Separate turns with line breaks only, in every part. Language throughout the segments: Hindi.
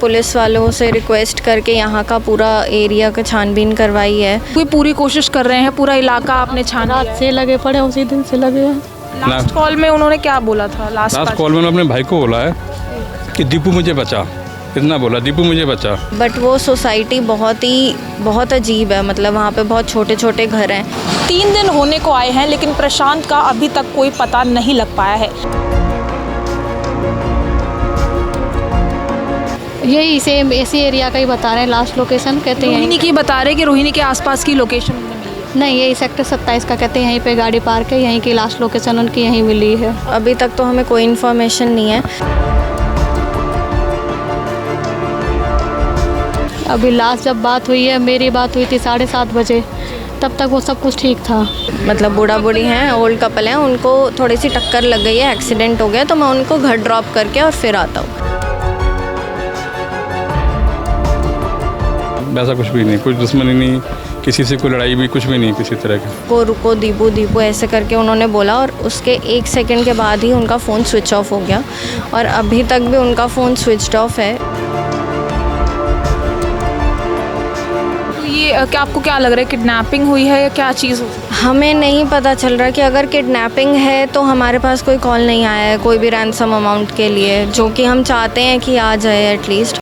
पुलिस वालों से रिक्वेस्ट करके यहाँ का पूरा एरिया का छानबीन करवाई है।
कोई पूरी कोशिश कर रहे हैं, पूरा इलाका आपने छान लिया
रात
है।
से लगे पड़े, उसी दिन से लगे हैं।
लास्ट कॉल में उन्होंने क्या बोला था?
लास्ट कॉल में उन्होंने अपने भाई को बोला है कि दीपू मुझे बचा, इतना बोला, दीपू मुझे बचा।
बट वो सोसाइटी बहुत अजीब है, मतलब वहाँ पे बहुत छोटे छोटे घर हैं।
3 दिन होने को आए हैं लेकिन प्रशांत का अभी तक कोई पता नहीं लग पाया है।
यही सेम इसी एरिया का ही बता रहे हैं। लास्ट लोकेशन कहते हैं
रोहिणी की बता रहे कि रोहिणी के आसपास की लोकेशन उन्हें मिली है।
नहीं, यही सेक्टर 27 का कहते हैं, यहीं पे गाड़ी पार्क है, यहीं की लास्ट लोकेशन उनकी यहीं मिली है।
अभी तक तो हमें कोई इन्फॉर्मेशन नहीं है।
अभी लास्ट जब बात हुई है, मेरी बात हुई थी 7:30 बजे, तब तक वो सब कुछ ठीक था।
मतलब बूढ़ा बूढ़ी हैं, ओल्ड कपल हैं, उनको थोड़ी सी टक्कर लग गई है, एक्सीडेंट हो गया, तो मैं उनको घर ड्रॉप करके और फिर आता हूँ।
वैसा कुछ भी नहीं, कुछ दुश्मनी नहीं, किसी से कोई लड़ाई भी, कुछ भी नहीं किसी तरह की।
को रुको दीपू दीपू ऐसे करके उन्होंने बोला और उसके 1 सेकंड के बाद ही उनका फ़ोन स्विच ऑफ हो गया और अभी तक भी उनका फ़ोन स्विच ऑफ है।
तो ये क्या आपको क्या लग रहा है, किडनैपिंग हुई है या क्या चीज़ हो?
हमें नहीं पता चल रहा कि अगर किडनैपिंग है तो हमारे पास कोई कॉल नहीं आया है कोई भी रैंसम अमाउंट के लिए, जो कि हम चाहते हैं कि आ जाए एटलीस्ट।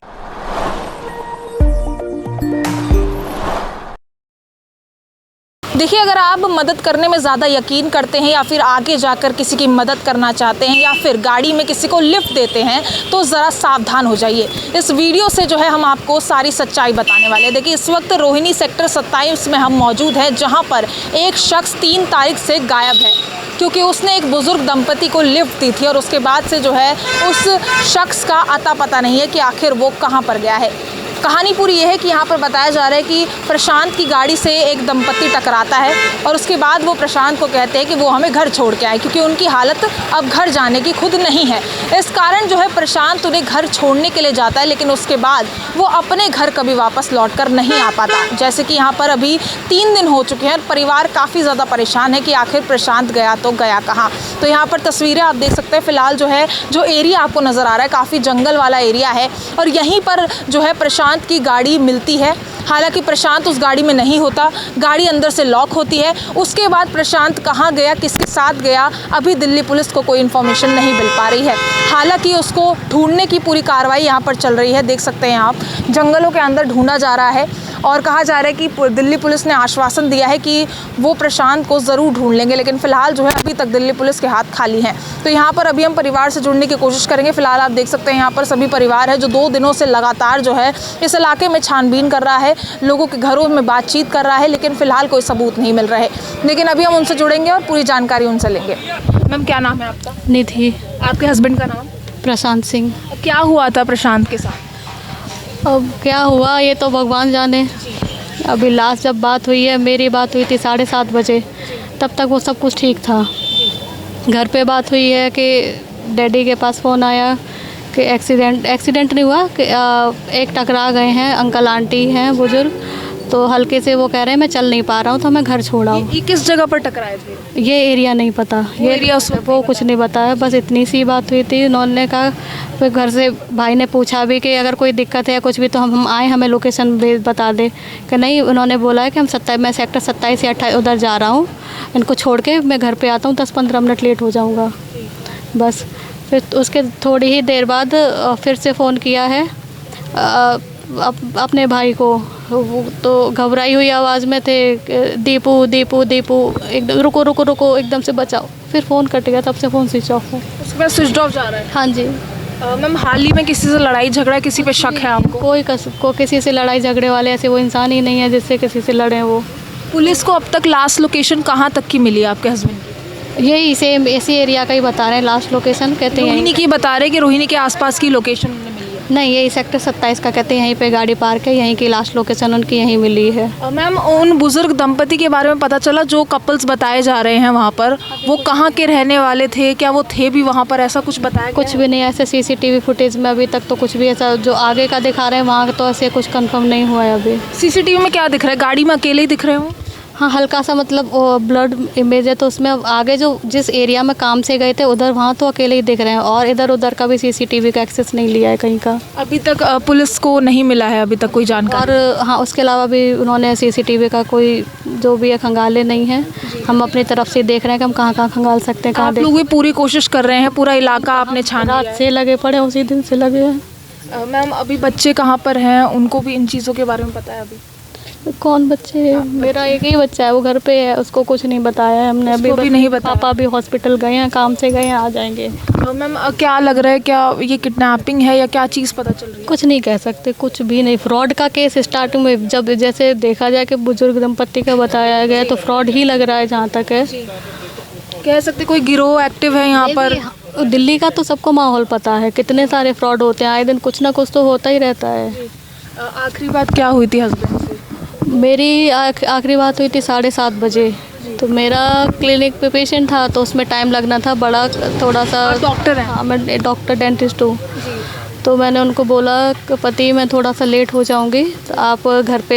देखिए, अगर आप मदद करने में ज़्यादा यकीन करते हैं या फिर आगे जाकर किसी की मदद करना चाहते हैं या फिर गाड़ी में किसी को लिफ्ट देते हैं तो ज़रा सावधान हो जाइए। इस वीडियो से जो है हम आपको सारी सच्चाई बताने वाले हैं। देखिए, इस वक्त रोहिणी सेक्टर 27 में हम मौजूद हैं, जहां पर एक शख्स 3 तारीख से गायब है क्योंकि उसने एक बुज़ुर्ग दंपति को लिफ्ट दी थी और उसके बाद से जो है उस शख्स का अता पता नहीं है कि आखिर वो कहाँ पर गया है। कहानी पूरी ये है कि यहाँ पर बताया जा रहा है कि प्रशांत की गाड़ी से एक दंपति टकराता है और उसके बाद वो प्रशांत को कहते हैं कि वो हमें घर छोड़ के आए क्योंकि उनकी हालत अब घर जाने की खुद नहीं है। इस कारण जो है प्रशांत उन्हें घर छोड़ने के लिए जाता है, लेकिन उसके बाद वो अपने घर कभी वापस लौट कर नहीं आ पाता। जैसे कि यहाँ पर अभी 3 दिन हो चुके हैं और परिवार काफ़ी ज़्यादा परेशान है कि आखिर प्रशांत गया तो गया कहाँ। तो यहाँ पर तस्वीरें आप देख सकते हैं। फ़िलहाल जो है जो एरिया आपको नज़र आ रहा है काफ़ी जंगल वाला एरिया है और यहीं पर जो है प्रशांत की गाड़ी मिलती है। हालांकि प्रशांत उस गाड़ी में नहीं होता, गाड़ी अंदर से लॉक होती है। उसके बाद प्रशांत कहाँ गया, किसके साथ गया, अभी दिल्ली पुलिस को कोई इन्फॉर्मेशन नहीं मिल पा रही है। हालांकि उसको ढूंढने की पूरी कार्रवाई यहाँ पर चल रही है। देख सकते हैं आप, जंगलों के अंदर ढूंढा जा रहा है और कहा जा रहा है कि दिल्ली पुलिस ने आश्वासन दिया है कि वो प्रशांत को ज़रूर ढूंढ लेंगे, लेकिन फ़िलहाल जो है अभी तक दिल्ली पुलिस के हाथ खाली हैं। तो यहाँ पर अभी हम परिवार से जुड़ने की कोशिश करेंगे। फ़िलहाल आप देख सकते हैं यहाँ पर सभी परिवार है जो 2 दिनों से लगातार जो है इस इलाके में छानबीन कर रहा है, लोगों के घरों में बातचीत कर रहा है, लेकिन फ़िलहाल कोई सबूत नहीं मिल रहे। लेकिन अभी हम उनसे जुड़ेंगे और पूरी जानकारी उनसे लेंगे। मैम, क्या नाम है आपका?
निधि।
आपके हस्बैंड का नाम?
प्रशांत सिंह।
क्या हुआ था प्रशांत के साथ?
अब क्या हुआ ये तो भगवान जाने। अभी लास्ट जब बात हुई है, मेरी बात हुई थी 7:30 बजे, तब तक वो सब कुछ ठीक था। घर पे बात हुई है कि डैडी के पास फ़ोन आया कि एक्सीडेंट नहीं हुआ कि एक टकरा गए हैं, अंकल आंटी हैं बुजुर्ग, तो हल्के से वो कह रहे हैं मैं चल नहीं पा रहा हूँ तो मैं घर छोड़ा हूँ।
ये किस जगह पर टकराए थे?
ये एरिया नहीं पता, ये
एरिया
वो कुछ नहीं बताया, बस इतनी सी बात हुई थी। उन्होंने कहा, फिर घर से भाई ने पूछा भी कि अगर कोई दिक्कत है या कुछ भी तो हम आए, हमें लोकेशन बता दे। कि नहीं, उन्होंने बोला है कि मैं सेक्टर 27 या 28 उधर जा रहा हूँ, इनको छोड़ के मैं घर पे आता हूँ, 10-15 मिनट लेट हो जाऊँगा बस। फिर उसके थोड़ी ही देर बाद फिर से फ़ोन किया है अपने भाई को, वो तो घबराई हुई आवाज़ में थे, दीपू दीपू दीपू, एकदम रुको रुको रुको, एकदम से बचाओ। फिर फ़ोन कट गया, तब से फ़ोन स्विच ऑफ है।
उसके बाद स्विच ऑफ जा रहा है?
हाँ जी।
मैम, हाल ही में किसी से लड़ाई झगड़ा, किसी पे शक है आपको?
किसी से लड़ाई झगड़े वाले ऐसे वो इंसान ही नहीं है जिससे किसी से लड़े वो।
पुलिस को अब तक लास्ट लोकेशन कहाँ तक की मिली है आपके हस्बैंड की?
यही सेम इसी एरिया का ही बता रहे हैं। लास्ट लोकेशन कहते हैं
रोहिणी की बता रहे कि रोहिणी के आसपास की लोकेशन उन्हें मिली है?
नहीं, यही सेक्टर 27 का कहते हैं, यहीं पे गाड़ी पार्क है, यहीं की लास्ट लोकेशन उनकी यहीं मिली है।
मैम, उन बुजुर्ग दंपति के बारे में पता चला जो कपल्स बताए जा रहे हैं वहाँ पर, वो कहाँ के रहने वाले थे? क्या वो थे भी वहाँ पर? ऐसा कुछ बताया?
कुछ भी नहीं, ऐसे CCTV फुटेज में अभी तक तो कुछ भी ऐसा जो आगे का दिखा रहे हैं वहाँ तो ऐसे कुछ कंफर्म नहीं हुआ है अभी।
CCTV में क्या दिख रहा है? गाड़ी में अकेले ही दिख रहे हो?
हाँ, हल्का सा मतलब ब्लड इमेज है, तो उसमें आगे जो जिस एरिया में काम से गए थे उधर वहाँ तो अकेले ही दिख रहे हैं, और इधर उधर का भी सीसीटीवी का एक्सेस नहीं लिया है कहीं का।
अभी तक पुलिस को नहीं मिला है अभी तक कोई जानकारी?
और हाँ, उसके अलावा भी उन्होंने सीसीटीवी का कोई जो भी है खंगाले नहीं है। हम अपनी तरफ से देख रहे हैं कि हम कहाँ कहाँ खंगाल सकते हैं, कहाँ
आप लोग भी पूरी कोशिश कर रहे हैं, पूरा इलाका आपने छान लिया
रात से लगे पड़े, उसी दिन से लगे हैं।
है। मैम अभी बच्चे कहाँ पर हैं, उनको भी इन चीज़ों के बारे में पता है अभी?
कौन बच्चे? मेरा एक ही बच्चा है, वो घर पे है, उसको कुछ नहीं बताया है हमने अभी।
उसको भी नहीं बताया?
पापा भी हॉस्पिटल गए हैं, काम से गए हैं, आ जाएंगे।
मैम क्या लग रहा है, क्या ये किडनैपिंग है या क्या चीज़ पता चल रही है?
कुछ नहीं कह सकते, कुछ भी नहीं। फ्रॉड का केस स्टार्टिंग में जब जैसे देखा जाए कि बुजुर्ग दंपत्ति का बताया गया तो फ्रॉड ही लग रहा है जहाँ तक है।
कह सकते कोई गिरोह एक्टिव है यहाँ पर?
दिल्ली का तो सबको माहौल पता है, कितने सारे फ्रॉड होते हैं, आए दिन कुछ ना कुछ तो होता ही रहता है।
आखिरी बात क्या हुई थी हस्बैंड से?
मेरी आखिरी बात हुई थी 7:30 बजे। तो मेरा क्लिनिक पे पेशेंट था, तो उसमें टाइम लगना था बड़ा थोड़ा सा।
डॉक्टर हैं?
हाँ, मैं डॉक्टर डेंटिस्ट हूँ। तो मैंने उनको बोला कि पति मैं थोड़ा सा लेट हो जाऊँगी, तो आप घर पे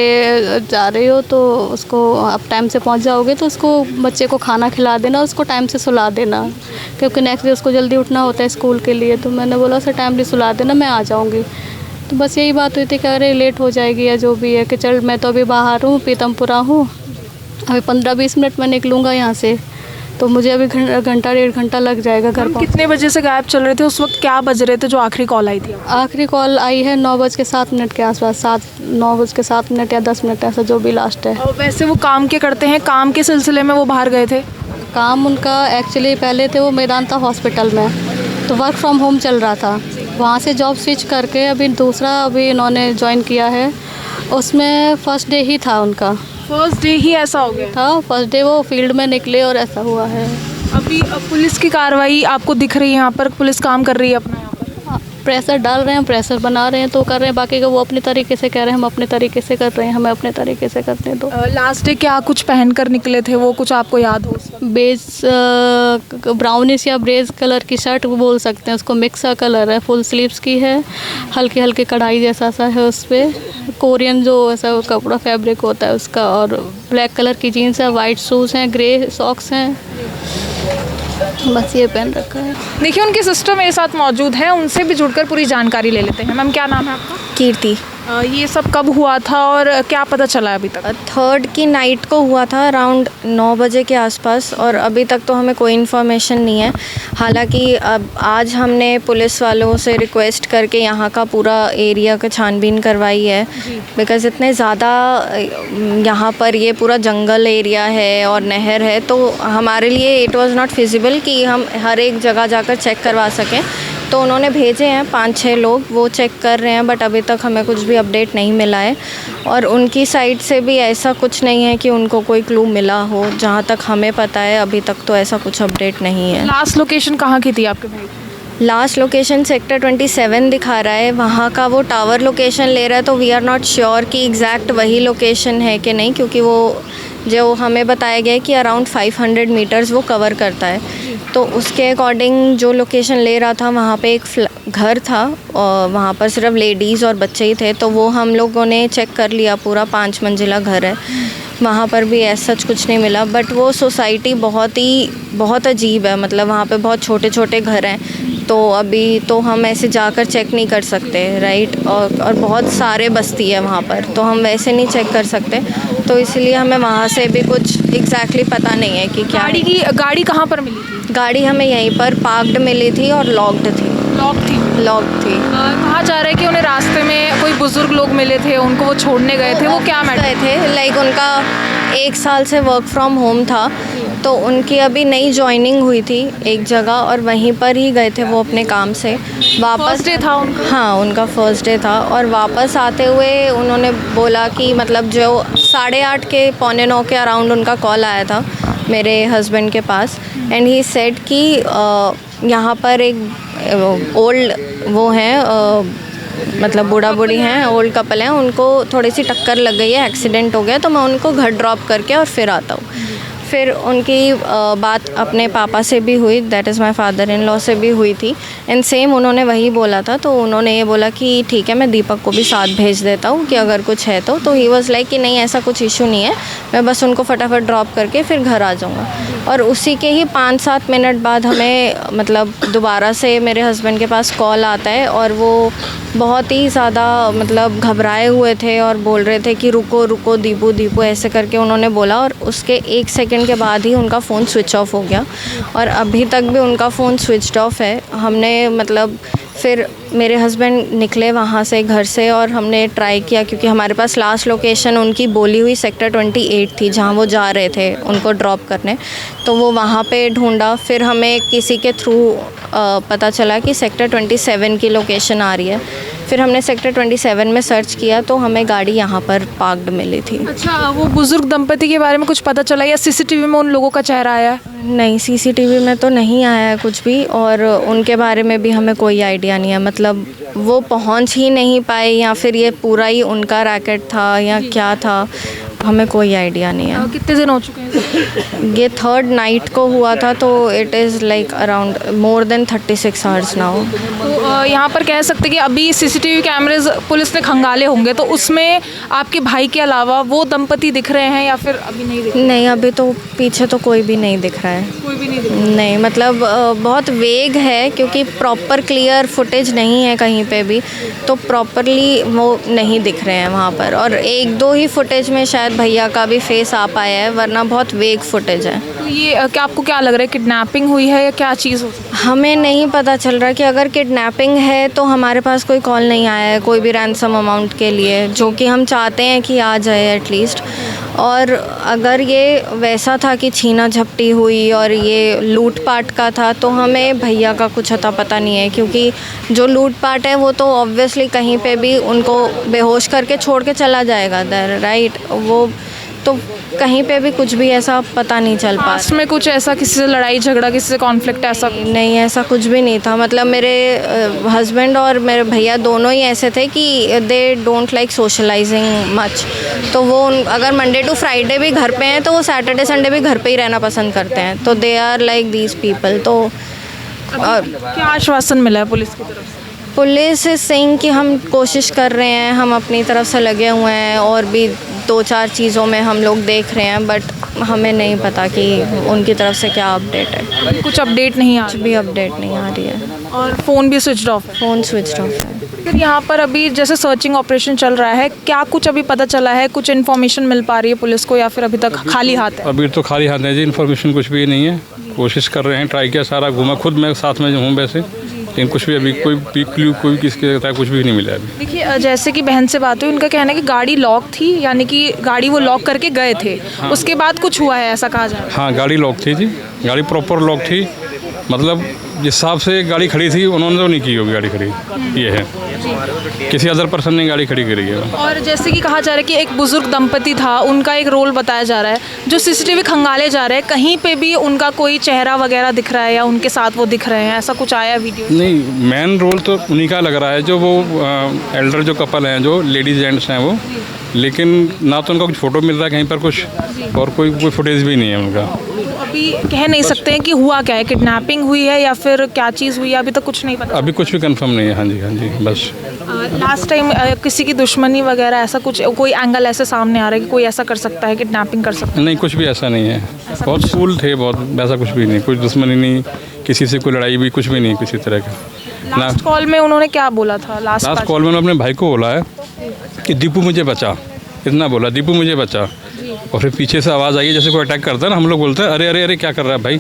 जा रहे हो तो उसको आप टाइम से पहुँच जाओगे, तो उसको बच्चे को खाना खिला देना, उसको टाइम से सुला देना, क्योंकि नेक्स्ट डे उसको जल्दी उठना होता है स्कूल के लिए। तो मैंने बोला सर टाइमली सुला देना, मैं आ जाऊँगी। तो बस यही बात हुई थी कि अरे लेट हो जाएगी या जो भी है, कि चल मैं तो अभी बाहर हूँ, पीतमपुरा हूँ, अभी 15-20 मिनट में निकलूँगा यहाँ से, तो मुझे अभी घंटा 1.5 घंटा लग जाएगा घर पर।
कितने बजे से गायब चल रहे थे उस वक्त, क्या बज रहे थे जो आखिरी कॉल आई थी?
आखिरी कॉल आई है 9:07 के आसपास, 9:07 या 10 मिनट, ऐसा जो भी लास्ट है।
और वैसे वो काम के करते हैं, काम के सिलसिले में वो बाहर गए थे?
काम उनका एक्चुअली पहले थे वो मेदांता हॉस्पिटल में, तो वर्क फ्रॉम होम चल रहा था, वहाँ से जॉब स्विच करके अभी दूसरा अभी इन्होंने ज्वाइन किया है। उसमें फर्स्ट डे ही था उनका,
फर्स्ट डे ही ऐसा हो गया
था। फर्स्ट डे वो फील्ड में निकले और ऐसा हुआ है।
अभी पुलिस की कार्रवाई आपको दिख रही है यहाँ पर? पुलिस काम कर रही है अपना यहाँ पर?
प्रेशर डाल रहे हैं, प्रेशर बना रहे हैं तो कर रहे हैं, बाकी का वो अपने तरीके से कह रहे हैं, हम अपने तरीके से कर रहे हैं, हमें अपने तरीके से करते हैं। तो
लास्ट डे क्या कुछ पहन कर निकले थे वो, कुछ आपको याद हो?
बेज ब्राउनिश या ब्रेज कलर की शर्ट बोल सकते हैं उसको, मिक्स सा कलर है, फुल स्लीव्स की है, हल्की हल्की कढ़ाई जैसा सा है उस पर, कोरियन जो ऐसा कपड़ा फैब्रिक होता है उसका, और ब्लैक कलर की जीन्स है, वाइट शूज़ हैं, ग्रे सॉक्स हैं, बस ये पहन रखा है।
देखिए उनके सिस्टर मेरे साथ मौजूद हैं, उनसे भी जुड़कर पूरी जानकारी ले लेते हैं। मैम क्या नाम है आपका?
कीर्ति।
ये सब कब हुआ था और क्या पता चला अभी तक?
3rd की नाइट को हुआ था अराउंड 9 बजे के आसपास, और अभी तक तो हमें कोई इन्फॉर्मेशन नहीं है। हालांकि अब आज हमने पुलिस वालों से रिक्वेस्ट करके यहाँ का पूरा एरिया का छानबीन करवाई है, बिकॉज़ इतने ज़्यादा यहाँ पर ये पूरा जंगल एरिया है और नहर है, तो हमारे लिए इट वाज़ नॉट फिजिबल कि हम हर एक जगह जाकर चेक करवा सकें। तो उन्होंने भेजे हैं 5-6 लोग, वो चेक कर रहे हैं, बट अभी तक हमें कुछ भी अपडेट नहीं मिला है। और उनकी साइड से भी ऐसा कुछ नहीं है कि उनको कोई क्लू मिला हो, जहाँ तक हमें पता है अभी तक तो ऐसा कुछ अपडेट नहीं है।
लास्ट लोकेशन कहाँ की थी आपके भाई?
लास्ट लोकेशन सेक्टर 27 दिखा रहा है, वहाँ का वो टावर लोकेशन ले रहा है, तो वी आर नॉट श्योर कि एग्जैक्ट वही लोकेशन है कि नहीं, क्योंकि वो जो हमें बताया गया है कि अराउंड 500 मीटर्स वो कवर करता है। तो उसके अकॉर्डिंग जो लोकेशन ले रहा था वहाँ पे एक घर था और वहाँ पर सिर्फ लेडीज़ और बच्चे ही थे, तो वो हम लोगों ने चेक कर लिया, पूरा 5 मंजिला घर है, वहाँ पर भी ऐसा सच कुछ नहीं मिला। बट वो सोसाइटी बहुत अजीब है, मतलब वहाँ पे बहुत छोटे छोटे घर हैं, तो अभी तो हम ऐसे जाकर चेक नहीं कर सकते, राइट। और बहुत सारे बस्ती है वहाँ पर, तो हम वैसे नहीं चेक कर सकते, तो इसलिए हमें वहाँ से भी कुछ एग्जैक्टली पता नहीं है कि क्या।
गाड़ी कहाँ पर मिली थी?
गाड़ी हमें यहीं पर पार्क्ड मिली थी और लॉक्ड थी। लॉक थी।
कहा जा रहा है कि उन्हें रास्ते में कोई बुजुर्ग लोग मिले थे, उनको वो छोड़ने गए थे, वो क्या मैटर
थे? लाइक उनका 1 साल से वर्क फ्रॉम होम था, तो उनकी अभी नई ज्वाइनिंग हुई थी एक जगह, और वहीं पर ही गए थे वो अपने काम से वापस।
फर्स्ट डे था उनका?
हाँ, उनका फर्स्ट डे था, और वापस आते हुए उन्होंने बोला कि मतलब जो 8:30 के 8:45 के अराउंड उनका कॉल आया था मेरे हस्बैंड के पास, एंड ही सेड कि यहाँ पर एक ओल्ड वो हैं, मतलब बूढ़ा बूढ़ी हैं, ओल्ड कपल हैं, उनको थोड़ी सी टक्कर लग गई है, एक्सीडेंट हो गया, तो मैं उनको घर ड्रॉप करके और फिर आता हूँ। फिर उनकी बात अपने पापा से भी हुई, that is my father in law से भी हुई थी, एंड सेम उन्होंने वही बोला था। तो उन्होंने ये बोला कि ठीक है मैं दीपक को भी साथ भेज देता हूँ कि अगर कुछ है तो ही वाज लाइक कि नहीं ऐसा कुछ इशू नहीं है, मैं बस उनको फटाफट ड्रॉप करके फिर घर आ जाऊँगा। और उसी के ही 5-7 मिनट बाद हमें मतलब दोबारा से मेरे हस्बैंड के पास कॉल आता है, और वो बहुत ही ज़्यादा मतलब घबराए हुए थे और बोल रहे थे कि रुको रुको दीपू दीपू ऐसे करके उन्होंने बोला, और उसके 1 सेकंड के बाद ही उनका फ़ोन स्विच ऑफ हो गया, और अभी तक भी उनका फ़ोन स्विच ऑफ है। हमने मतलब फिर मेरे हस्बैंड निकले वहाँ से घर से, और हमने ट्राई किया क्योंकि हमारे पास लास्ट लोकेशन उनकी बोली हुई सेक्टर 28 थी जहाँ वो जा रहे थे उनको ड्रॉप करने, तो वो वहाँ पे ढूंढा। फिर हमें किसी के थ्रू पता चला कि सेक्टर 27 की लोकेशन आ रही है। फिर हमने सेक्टर 27 में सर्च किया तो हमें गाड़ी यहाँ पर पार्क्ड मिली थी।
अच्छा, वो बुजुर्ग दंपति के बारे में कुछ पता चला या सीसीटीवी में उन लोगों का चेहरा आया?
नहीं, सीसीटीवी में तो नहीं आया है कुछ भी, और उनके बारे में भी हमें कोई आइडिया नहीं है। मतलब वो पहुंच ही नहीं पाए या फिर ये पूरा ही उनका रैकेट था या क्या था, हमें कोई आइडिया नहीं है।
कितने दिन हो चुके हैं?
ये 3rd नाइट को हुआ था, तो it is like around more than 36 hours now.
तो यहाँ पर कह सकते कि अभी सीसीटीवी कैमरेज पुलिस ने खंगाले होंगे, तो उसमें आपके भाई के अलावा वो दंपति दिख रहे हैं या फिर अभी नहीं दिख रहे?
नहीं, अभी तो पीछे तो कोई भी नहीं दिख रहा है।
कोई भी नहीं दिख रहा?
नहीं, मतलब बहुत वेग है क्योंकि प्रॉपर क्लियर फुटेज नहीं है कहीं पे भी, तो प्रॉपरली वो नहीं दिख रहे हैं वहाँ पर। और 1-2 ही फुटेज में शायद भैया का भी फेस आ पाया है, वरना बहुत वेग फुटेज है।
तो ये क्या आपको क्या लग रहा है, किडनैपिंग हुई है या क्या चीज़ हो सकती है?
हमें नहीं पता चल रहा कि अगर किडनैपिंग है तो हमारे पास कोई कॉल नहीं आया है कोई भी रैंसम अमाउंट के लिए, जो कि हम चाहते हैं कि आ जाए एटलीस्ट। और अगर ये वैसा था कि छीना झपटी हुई और ये लूटपाट का था, तो हमें भैया का कुछ अता पता नहीं है, क्योंकि जो लूटपाट है वो तो ऑब्वियसली कहीं पे भी उनको बेहोश करके छोड़ के चला जाएगा दर, राइट। वो तो कहीं पे भी कुछ भी ऐसा पता नहीं चल पा
पास्ट में कुछ ऐसा किसी से लड़ाई झगड़ा, किसी से कॉन्फ्लिक्ट ऐसा?
नहीं, ऐसा कुछ भी नहीं था। मतलब मेरे हस्बैंड और मेरे भैया दोनों ही ऐसे थे कि they don't like socialising much, तो वो अगर मंडे टू फ्राइडे भी घर पे हैं तो वो सैटरडे संडे भी घर पे ही रहना पसंद करते हैं, तो they are like these people. तो
क्या आश्वासन मिला है पुलिस की तरफ से?
पुलिस इज सेइंग कि हम कोशिश कर रहे हैं, हम अपनी तरफ से लगे हुए हैं, और भी 2-4 चीज़ों में हम लोग देख रहे हैं, बट हमें नहीं पता कि उनकी तरफ से क्या अपडेट है।
कुछ अपडेट नहीं आ
कुछ भी अपडेट नहीं आ रही है,
और फ़ोन भी स्विच ऑफ है?
फ़ोन स्विच ऑफ है।
फिर यहाँ पर अभी जैसे सर्चिंग ऑपरेशन चल रहा है, क्या कुछ अभी पता चला है, कुछ इन्फॉर्मेशन मिल पा रही है पुलिस को या फिर अभी तक खाली हाथ है?
अभी तो खाली हाथ है जी, इन्फॉर्मेशन कुछ भी नहीं है। कोशिश कर रहे हैं, ट्राई किया सारा, घूमा, खुद मैं साथ में हूँ वैसे, लेकिन कुछ भी अभी कोई क्लू कोई किसके रहता है कुछ भी नहीं मिला अभी।
देखिए, जैसे कि बहन से बात हुई, उनका कहना है कि गाड़ी लॉक थी, यानी कि गाड़ी वो लॉक करके गए थे। हाँ। उसके बाद कुछ हुआ है ऐसा कहा जा रहा है?
हाँ, गाड़ी लॉक थी जी, गाड़ी प्रॉपर लॉक थी। मतलब जिस हिसाब से गाड़ी खड़ी थी उन्होंने तो नहीं की होगी गाड़ी खड़ी, ये है, किसी अदर पर्सन ने गाड़ी खड़ी करी है।
और जैसे कि कहा जा रहा है कि एक बुजुर्ग दंपति था, उनका एक रोल बताया जा रहा है, जो सीसीटीवी खंगाले जा रहे हैं, कहीं पे भी उनका कोई चेहरा वगैरह दिख रहा है या उनके साथ वो दिख रहे हैं, ऐसा कुछ आया वीडियो?
नहीं, मेन रोल तो उन्हीं का लग रहा है, जो वो एल्डर जो कपल हैं, जो लेडीज जेंट्स हैं वो, लेकिन ना तो उनका कुछ फ़ोटो मिल रहा है कहीं पर कुछ, और कोई फुटेज भी नहीं है उनका।
अभी कह नहीं सकते हैं कि हुआ क्या है, किडनैपिंग हुई है या फिर क्या चीज़ हुई है, अभी तक कुछ नहीं पता?
अभी कुछ भी कंफर्म नहीं है। हाँ जी, बस।
लास्ट टाइम किसी की दुश्मनी वगैरह ऐसा कुछ, कोई एंगल ऐसे सामने आ रहा है कि कोई ऐसा कर सकता है, किडनैपिंग कर सकता है?
नहीं, कुछ भी ऐसा नहीं है, बहुत कूल थे, बहुत वैसा कुछ भी नहीं, कोई दुश्मनी नहीं, किसी से कोई लड़ाई भी कुछ भी नहीं किसी तरह का।
लास्ट कॉल में उन्होंने क्या बोला था?
लास्ट कॉल में उन्होंने अपने भाई को बोला है कि दीपू मुझे बचा, इतना बोला, दीपू मुझे बचा। और फिर पीछे से आवाज़ आई है जैसे कोई अटैक करता है ना, हम लोग बोलते हैं अरे अरे अरे क्या कर रहा है भाई,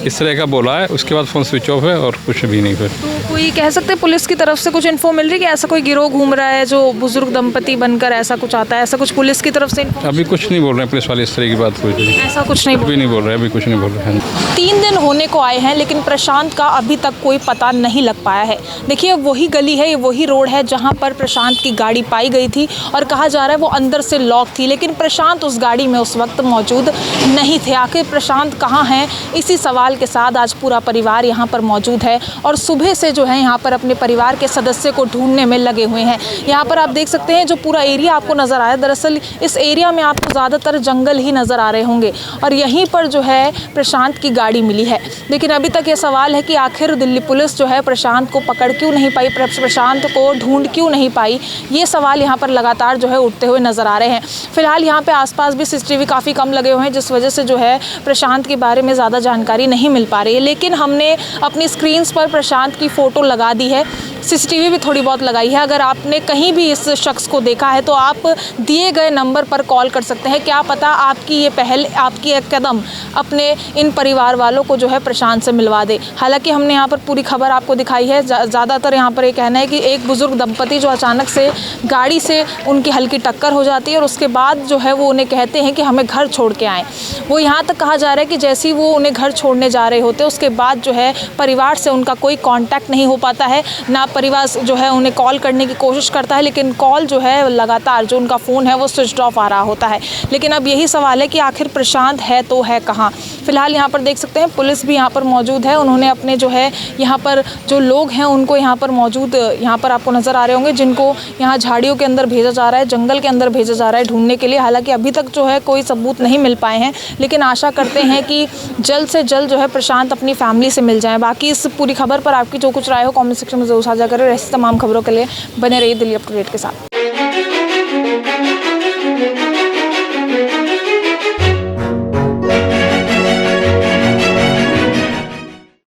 इस तरह का बोला है। उसके बाद फ़ोन स्विच ऑफ है और कुछ भी नहीं। फिर
तो कोई कह सकते हैं पुलिस की तरफ से कुछ इन्फो मिल रही है कि ऐसा कोई गिरोह घूम रहा है जो बुजुर्ग दंपति बनकर ऐसा कुछ आता है, ऐसा कुछ पुलिस की तरफ से?
अभी कुछ नहीं बोल रहे हैं पुलिस वाले इस तरह की बात, कुछ
ऐसा कुछ नहीं
भी नहीं बोल रहे हैं, अभी कुछ नहीं बोल रहे हैं।
3 दिन होने को आए हैं, लेकिन प्रशांत का अभी तक कोई पता नहीं लग पाया है। देखिए, वही गली है, वही रोड है जहाँ पर प्रशांत की गाड़ी पाई गई थी, और कहा जा रहा है वो अंदर से लॉक थी, लेकिन प्रशांत उस गाड़ी गाड़ी में उस वक्त मौजूद नहीं थे। आखिर प्रशांत कहाँ हैं, इसी सवाल के साथ आज पूरा परिवार यहाँ पर मौजूद है और सुबह से जो है यहाँ पर अपने परिवार के सदस्य को ढूंढने में लगे हुए हैं। यहाँ पर आप देख सकते हैं जो पूरा एरिया आपको नज़र आया, दरअसल इस एरिया में आपको ज़्यादातर जंगल ही नज़र आ रहे होंगे और यहीं पर जो है प्रशांत की गाड़ी मिली है। लेकिन अभी तक ये सवाल है कि आखिर दिल्ली पुलिस जो है प्रशांत को पकड़ क्यों नहीं पाई, प्रशांत को ढूंढ क्यों नहीं पाई, ये सवाल यहाँ पर लगातार जो है उठते हुए नज़र आ रहे हैं। फिलहाल यहाँ पे आसपास भी सीसीटीवी काफ़ी कम लगे हुए हैं, जिस वजह से जो है प्रशांत के बारे में ज़्यादा जानकारी नहीं मिल पा रही है। लेकिन हमने अपनी स्क्रीन्स पर प्रशांत की फ़ोटो लगा दी है, सीसीटीवी भी थोड़ी बहुत लगाई है। अगर आपने कहीं भी इस शख्स को देखा है तो आप दिए गए नंबर पर कॉल कर सकते हैं। क्या पता आपकी ये पहल, आपकी एक कदम अपने इन परिवार वालों को जो है प्रशांत से मिलवा दे। हालांकि हमने यहाँ पर पूरी खबर आपको दिखाई है। ज़्यादातर यहाँ पर ये कहना है कि एक बुज़ुर्ग दंपति जो अचानक से गाड़ी से उनकी हल्की टक्कर हो जाती है और उसके बाद जो है वो उन्हें कहते हैं कि हमें घर छोड़ के आएँ। वो यहाँ तक कहा जा रहा है कि जैसे ही वो उन्हें घर छोड़ने जा रहे होते उसके बाद जो है परिवार से उनका कोई कॉन्टैक्ट नहीं हो पाता है, ना परिवार जो है उन्हें कॉल करने की कोशिश करता है, लेकिन कॉल जो है लगातार जो उनका फ़ोन है वो स्विच ऑफ आ रहा होता है। लेकिन अब यही सवाल है कि आखिर प्रशांत है तो है कहाँ। फिलहाल यहाँ पर देख सकते हैं पुलिस भी यहाँ पर मौजूद है। उन्होंने अपने जो है यहाँ पर जो लोग हैं उनको यहाँ पर मौजूद, यहाँ पर आपको नज़र आ रहे होंगे, जिनको यहाँ झाड़ियों के अंदर भेजा जा रहा है, जंगल के अंदर भेजा जा रहा है ढूंढने के लिए। हालांकि अभी तक जो है कोई सबूत नहीं मिल पाए हैं, लेकिन आशा करते हैं कि जल्द से जल्द जो है प्रशांत अपनी फैमिली से मिल जाए। बाकी इस पूरी खबर पर आपकी जो कुछ राय हो कमेंट सेक्शन में जरूर साझा करें। ऐसी तमाम खबरों के लिए बने रहिए दिल्ली अप टू डेट के साथ।